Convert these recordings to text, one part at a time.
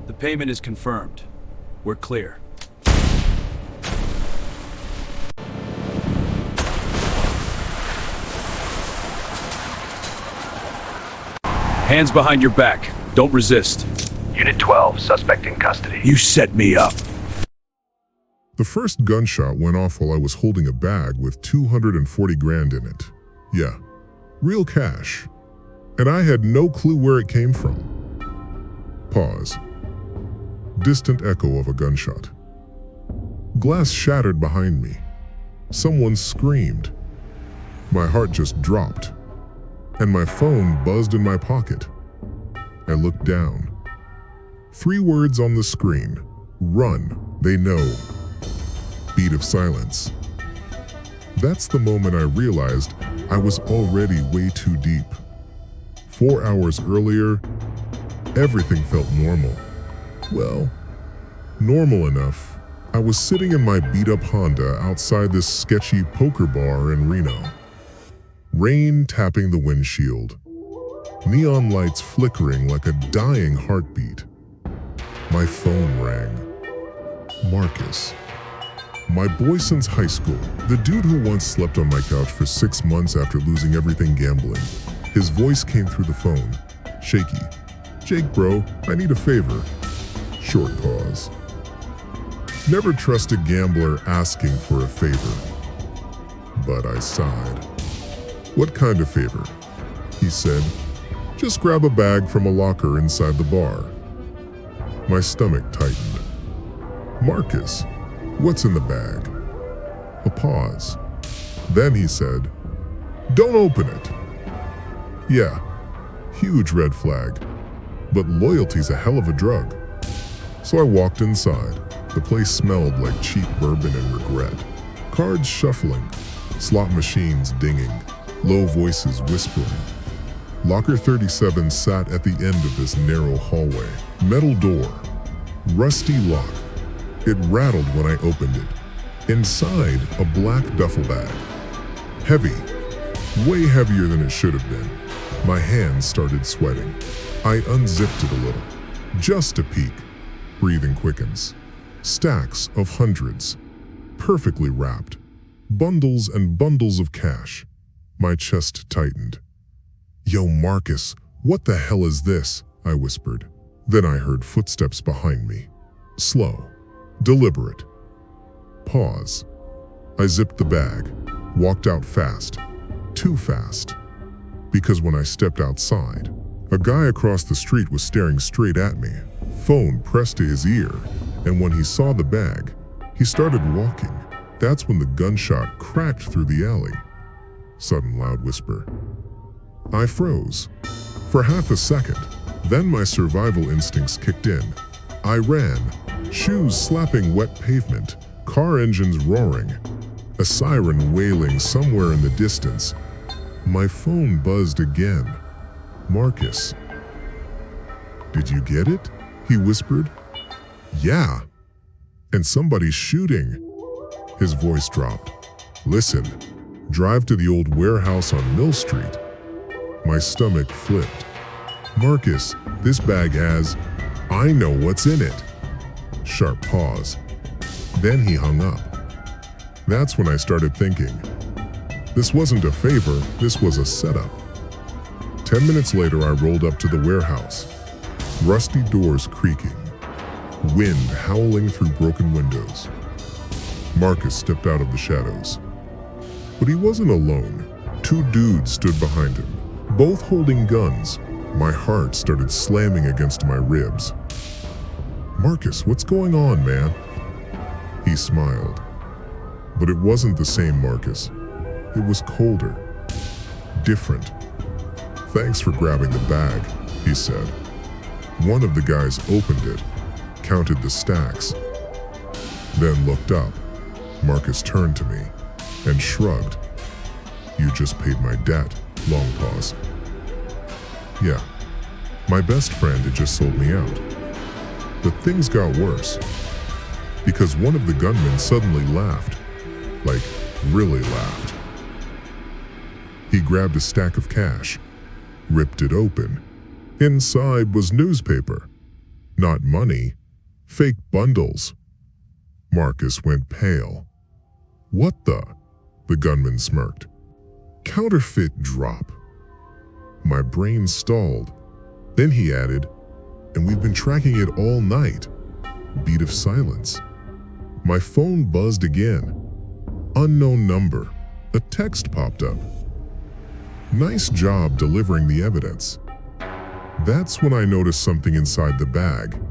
The payment is confirmed. We're clear. Hands behind your back. Don't resist. Unit 12, suspect in custody. You set me up. The first gunshot went off while I was holding a bag with 240 grand in it. Yeah, real cash. And I had no clue where it came from. Pause. Distant echo of a gunshot. Glass shattered behind me. Someone screamed. My heart just dropped, and my phone buzzed in my pocket. I looked down. 3 words on the screen. Run, they know. Beat of silence. That's the moment I realized I was already way too deep. 4 hours earlier, everything felt normal. Well, normal enough. I was sitting in my beat-up Honda outside this sketchy poker bar in Reno. Rain tapping the windshield. Neon lights flickering like a dying heartbeat. My phone rang. Marcus. My boy since high school, the dude who once slept on my couch for 6 months after losing everything gambling. His voice came through the phone, shaky. "Jake bro, I need a favor." Short pause. Never trust a gambler asking for a favor. But I sighed. "What kind of favor?" He said. "Just grab a bag from a locker inside the bar." My stomach tightened. "Marcus, what's in the bag?" A pause. Then he said, "Don't open it." Yeah, huge red flag. But loyalty's a hell of a drug. So I walked inside. The place smelled like cheap bourbon and regret. Cards shuffling, slot machines dinging, low voices whispering. Locker 37 sat at the end of this narrow hallway. Metal door, rusty lock. It rattled when I opened it. Inside, a black duffel bag. Heavy, way heavier than it should have been. My hands started sweating. I unzipped it a little, just a peek. Breathing quickens. Stacks of hundreds, perfectly wrapped. Bundles and bundles of cash. My chest tightened. "Yo, Marcus, what the hell is this?" I whispered. Then I heard footsteps behind me. Slow, deliberate. Pause. I zipped the bag, walked out fast. Too fast. Because when I stepped outside, a guy across the street was staring straight at me, phone pressed to his ear, and when he saw the bag, he started walking. That's when the gunshot cracked through the alley. Sudden loud whisper. I froze. For half a second, then my survival instincts kicked in. I ran, shoes slapping wet pavement, car engines roaring, a siren wailing somewhere in the distance. My phone buzzed again. "Marcus." "Did you get it?" he whispered. "Yeah. And somebody's shooting." His voice dropped. "Listen, drive to the old warehouse on Mill Street." My stomach flipped. "Marcus, this bag has... I know what's in it." Sharp pause. Then he hung up. That's when I started thinking. This wasn't a favor, this was a setup. 10 minutes later, I rolled up to the warehouse. Rusty doors creaking. Wind howling through broken windows. Marcus stepped out of the shadows. But he wasn't alone. 2 dudes stood behind him, both holding guns. My heart started slamming against my ribs. "Marcus, what's going on, man?" He smiled. But it wasn't the same Marcus. It was colder. Different. "Thanks for grabbing the bag," he said. One of the guys opened it, counted the stacks, then looked up. Marcus turned to me and shrugged. "You just paid my debt." Long pause. "Yeah, my best friend had just sold me out." But things got worse. Because one of the gunmen suddenly laughed. Like, really laughed. He grabbed a stack of cash, ripped it open. Inside was newspaper. Not money, fake bundles. Marcus went pale. What the? The gunman smirked. Counterfeit drop. My brain stalled. Then he added, and we've been tracking it all night. Beat of silence. My phone buzzed again. Unknown number. A text popped up. Nice job delivering the evidence. That's when I noticed something inside the bag.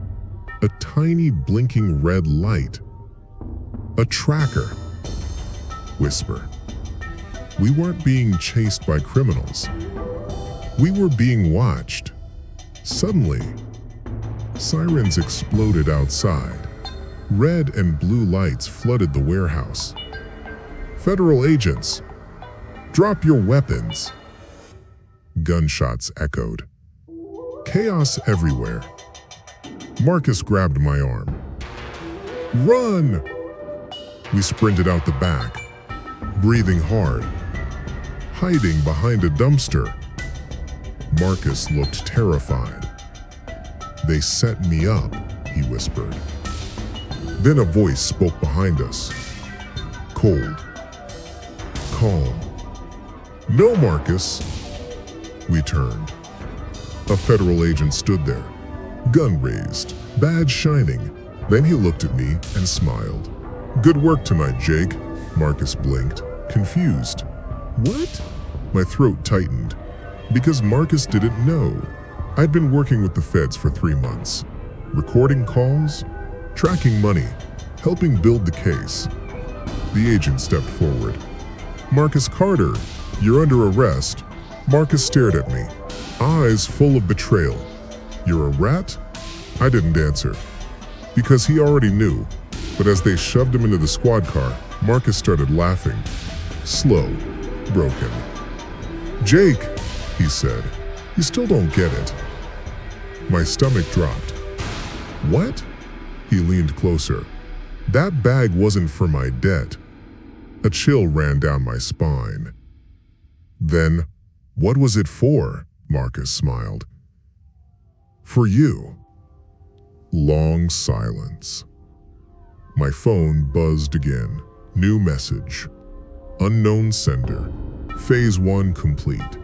A tiny blinking red light. A tracker. Whisper. We weren't being chased by criminals. We were being watched. Suddenly, sirens exploded outside. Red and blue lights flooded the warehouse. Federal agents, drop your weapons. Gunshots echoed. Chaos everywhere. Marcus grabbed my arm. Run! We sprinted out the back, breathing hard, hiding behind a dumpster. Marcus looked terrified. They set me up, he whispered. Then a voice spoke behind us. Cold. Calm. No, Marcus. We turned. A federal agent stood there, gun raised, badge shining. Then he looked at me and smiled. Good work tonight, Jake. Marcus blinked, confused. What? My throat tightened, because Marcus didn't know. I'd been working with the feds for 3 months, recording calls, tracking money, helping build the case. The agent stepped forward. Marcus Carter, you're under arrest. Marcus stared at me, eyes full of betrayal. You're a rat? I didn't answer, because he already knew. But as they shoved him into the squad car, Marcus started laughing, slow, broken. Jake, he said, you still don't get it. My stomach dropped. What? He leaned closer. That bag wasn't for my debt. A chill ran down my spine. Then, what was it for? Marcus smiled. For you. Long silence. My phone buzzed again. New message. Unknown sender. Phase 1 complete.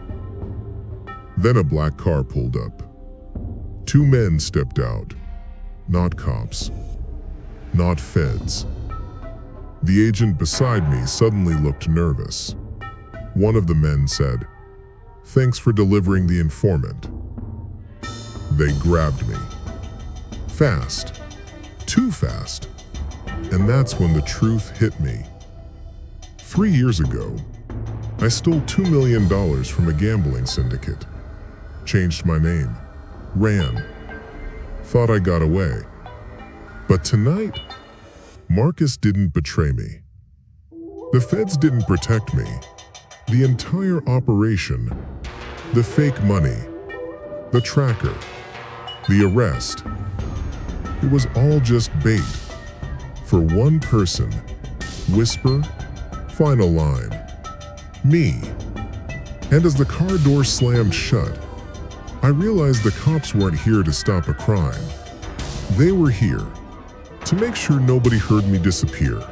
Then a black car pulled up. 2 men stepped out. Not cops. Not feds. The agent beside me suddenly looked nervous. One of the men said, "Thanks for delivering the informant." They grabbed me. Fast. Too fast. And that's when the truth hit me. 3 years ago, I stole $2 million from a gambling syndicate. Changed my name. Ran. Thought I got away. But tonight, Marcus didn't betray me. The feds didn't protect me. The entire operation, the fake money, the tracker, the arrest, it was all just bait. For one person, whisper, final line, me. And as the car door slammed shut, I realized the cops weren't here to stop a crime. They were here to make sure nobody heard me disappear.